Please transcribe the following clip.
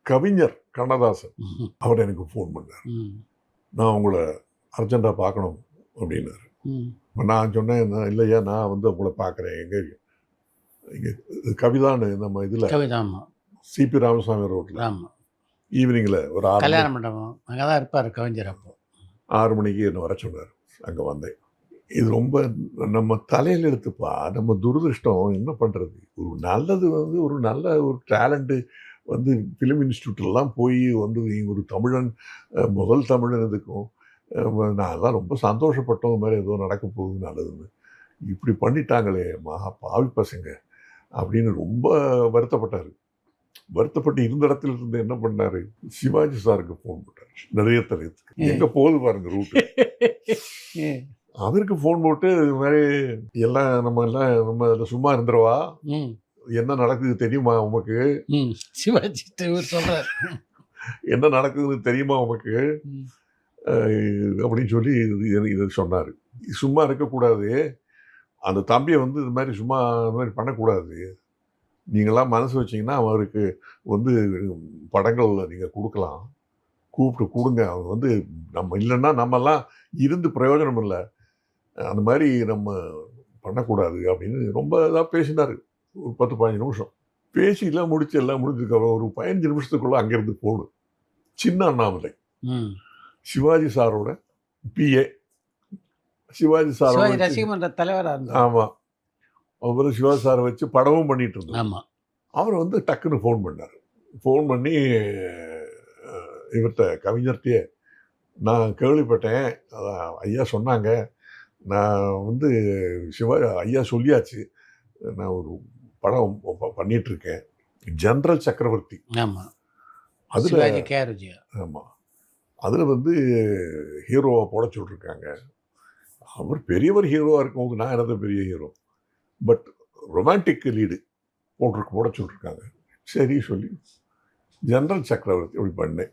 கவிஞர் கண்ணதாசன் அவர் எனக்கு ஃபோன் பண்ணார். நான் உங்களை அர்ஜென்ட்டாக பார்க்கணும் அப்படின்னாரு. இப்போ நான் சொன்னேன், இல்லையா நான் வந்து உங்களை பார்க்குறேன். இங்கே கவிதான்னு நம்ம இதில் சிபி ராமசாமி ரோட்டில் ஈவினிங்கில் ஒரு 6 கல்யாண மண்டபம் அங்கே தான் இருப்பார் கவிஞர். அப்போ 6 மணிக்கு என்னை வர சொன்னார். அங்கே வந்தேன். இது ரொம்ப நம்ம தலையில் எடுத்துப்பா. நம்ம துரதிருஷ்டம் என்ன பண்ணுறது. ஒரு நல்லது வந்து ஒரு நல்ல ஒரு டேலண்ட்டு வந்து ஃபிலிம் இன்ஸ்டியூட்லாம் போய் வந்து ஒரு தமிழன் முதல் தமிழன் இதுக்கும் நான் தான் ரொம்ப சந்தோஷப்பட்டோம். மாதிரி ஏதோ நடக்க போகுது நல்லதுன்னு. இப்படி பண்ணிட்டாங்களே பாவி பசங்க அப்படின்னு ரொம்ப வருத்தப்பட்டார். வருத்தப்பட்டு இருந்த இடத்துல இருந்து என்ன பண்ணாரு, சிவாஜி சாருக்கு ஃபோன் பண்ணார். நிறைய தலையத்துக்கு எங்கே போகுது பாருங்க ரூட்டு. அவருக்கு ஃபோன் போட்டு இது மாதிரி எல்லாம் நம்ம சும்மா இருந்துருவா, என்ன நடக்குது தெரியுமா உமக்கு, சிவாஜி சொல்றார், என்ன நடக்குதுன்னு தெரியுமா உமக்கு அப்படின்னு சொல்லி இதை சொன்னார். சும்மா இருக்கக்கூடாது, அந்த தம்பியை வந்து இது மாதிரி சும்மா இது மாதிரி பண்ணக்கூடாது. நீங்களாம் மனசு வச்சிங்கன்னா அவருக்கு வந்து படங்களில் நீங்கள் கொடுக்கலாம், கூப்பிட்டு கொடுங்க. அவங்க வந்து நம்ம இல்லைன்னா நம்மெல்லாம் இருந்து பிரயோஜனம் இல்லை, அந்த மாதிரி நம்ம பண்ணக்கூடாது அப்படின்னு ரொம்ப இதாக பேசினார். ஒரு 10-15 நிமிஷம் பேசி எல்லாம் முடிஞ்சதுக்கப்புறம் ஒரு 15 நிமிஷத்துக்குள்ளே அங்கேருந்து போகணும். சின்ன அண்ணாமலை சிவாஜி சாரோட பிஏ, சிவாஜி சாரோட ரசிகமன்ற தலைவராக இருந்தார். ஆமாம், அவர் சிவாஜி சாரை வச்சு படமும் பண்ணிட்டு இருந்தார். ஆமாம், அவர் வந்து டக்குன்னு ஃபோன் பண்ணார். ஃபோன் பண்ணி இவர்கிட்ட கவிஞர்கிட்டயே நான் கேள்விப்பட்டேன், ஐயா சொன்னாங்க, நான் வந்து ஐயா சொல்லியாச்சு, நான் ஒரு படம் பண்ணிகிட்ருக்கேன், ஜென்ரல் சக்கரவர்த்தி. ஆமாம், அதில் ஆமாம், அதில் வந்து ஹீரோவை போட சொல்லியிருக்காங்க. அவர் பெரியவர் ஹீரோவாக இருக்கும்போது நான் என்னது பெரிய ஹீரோ, பட் ரொமான்டிக் லீடு போட சொல்லியிருக்காங்க. சரி சொல்லி ஜென்ரல் சக்கரவர்த்தி அப்படி பண்ணேன்.